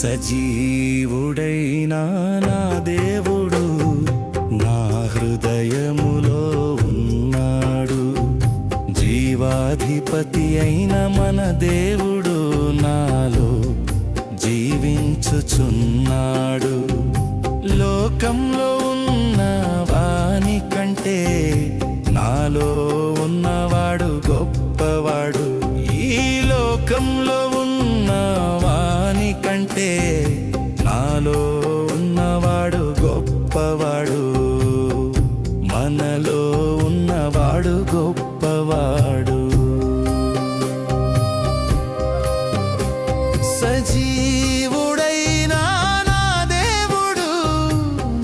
సజీవుడైనా నా దేవుడు నా హృదయములో ఉన్నాడు. జీవాధిపతి అయిన మన దేవుడు నాలో జీవించుచున్నాడు. లోకంలో ఉన్న వాని కంటే నాలో ఉన్నవాడు గొప్పవాడు. ఈ లోకంలో ఉన్న వాని కంటే నాలో ఉన్నవాడు గొప్పవాడు. మనలో ఉన్నవాడు గొప్పవాడు. సజీవుడైన నా దేవుడు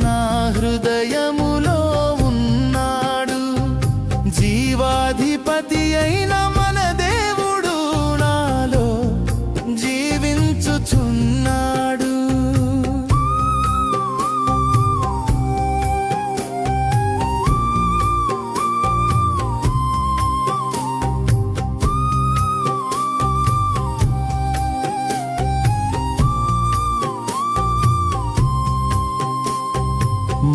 నా హృదయములో ఉన్నాడు. జీవాధిపతి అయిన మన దేవుడు నాలో జీవించుచున్నాడు.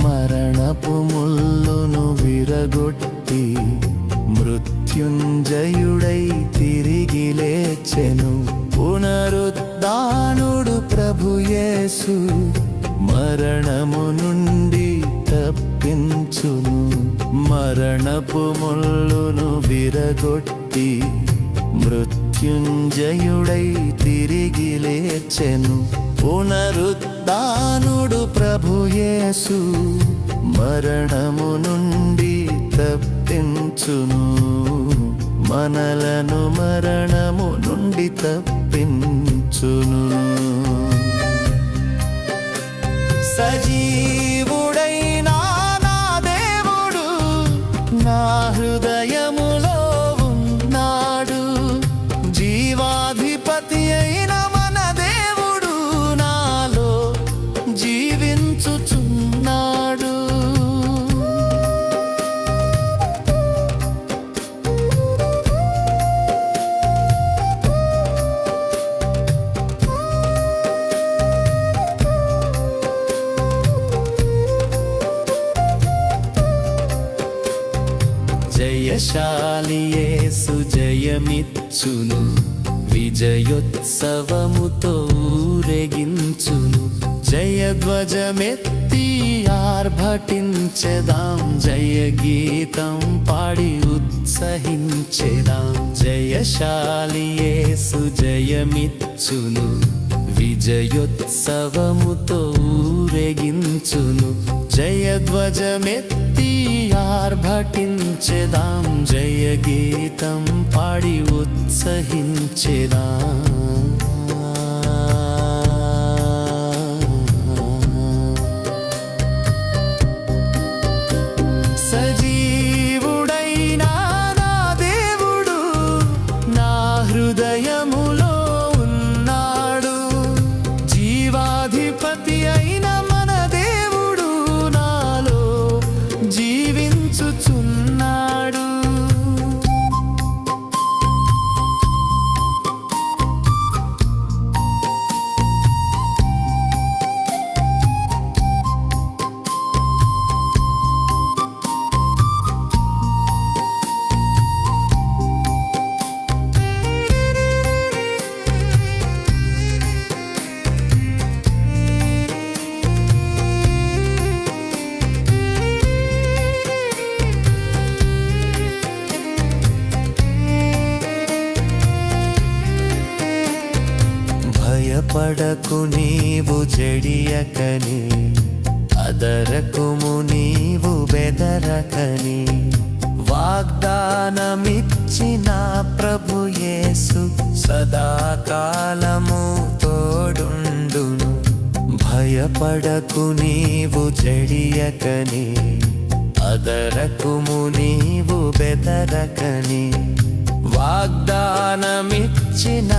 మరణపు ముల్లును విరగొట్టి మృత్యుంజయుడై తిరిగి లేచెను. పునరుద్ధానుడు ప్రభు యేసు మరణము నుండి తప్పించును. మరణపు ముల్లును విరగొట్టి మృత్యుంజయుడై తిరిగి లేచెను. పునరుద్ధానుడు ప్రభు యేసు మరణము నుండి తప్పించును. మనలను మరణము నుండి తప్పించును. సజీవుడైన నా దేవుడు నా హృదయములో ఉన్నాడు. జీవాధిపతి అయిన మన దేవుడు నాలో జీవించుచున్నాడు. జయశాలి యేసు జయమిచ్చును. విజయోత్సవముతో ఊరేగించును. జయధ్వజమెత్తి ఆర్భటించెదాం. జయ గీతం పాడి ఉత్సహించెదాం. జయశాలి యేసు జయమిచ్చును. విజయోత్సవముతో ఊరేగించును. జయధ్వజమెత్తి ఆర్భటించెదాం. జయ గీతం పాడి ఉత్సహించెదాం. సజీవుడైన నా దేవుడు నా హృదయములో ఉన్నాడు. జీవాధిపతి అయిన మన దేవుడు నాలో జీవించుచున్నాడు. భయపడకు నీవు జడియకని, అదరకుము నీవు బెదరకని. వాగ్దానమిచ్చిన ప్రభు యేసు సదాకాలము తోడుండును. భయపడకు నీవు జడియకని, అదరకుము నీవు బెదరకని. వాగ్దానమిచ్చిన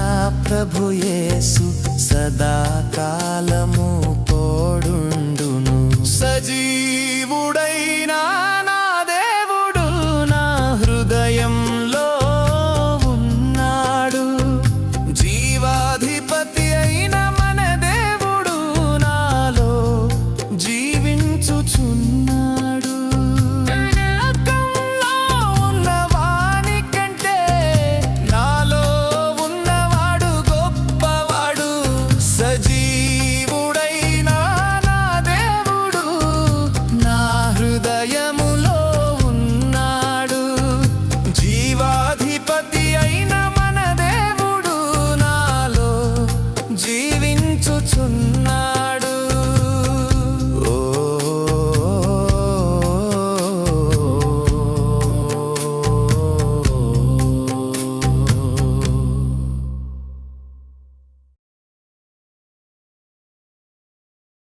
ప్రభు యేసు సదాకాలము తోడుండును. సజీ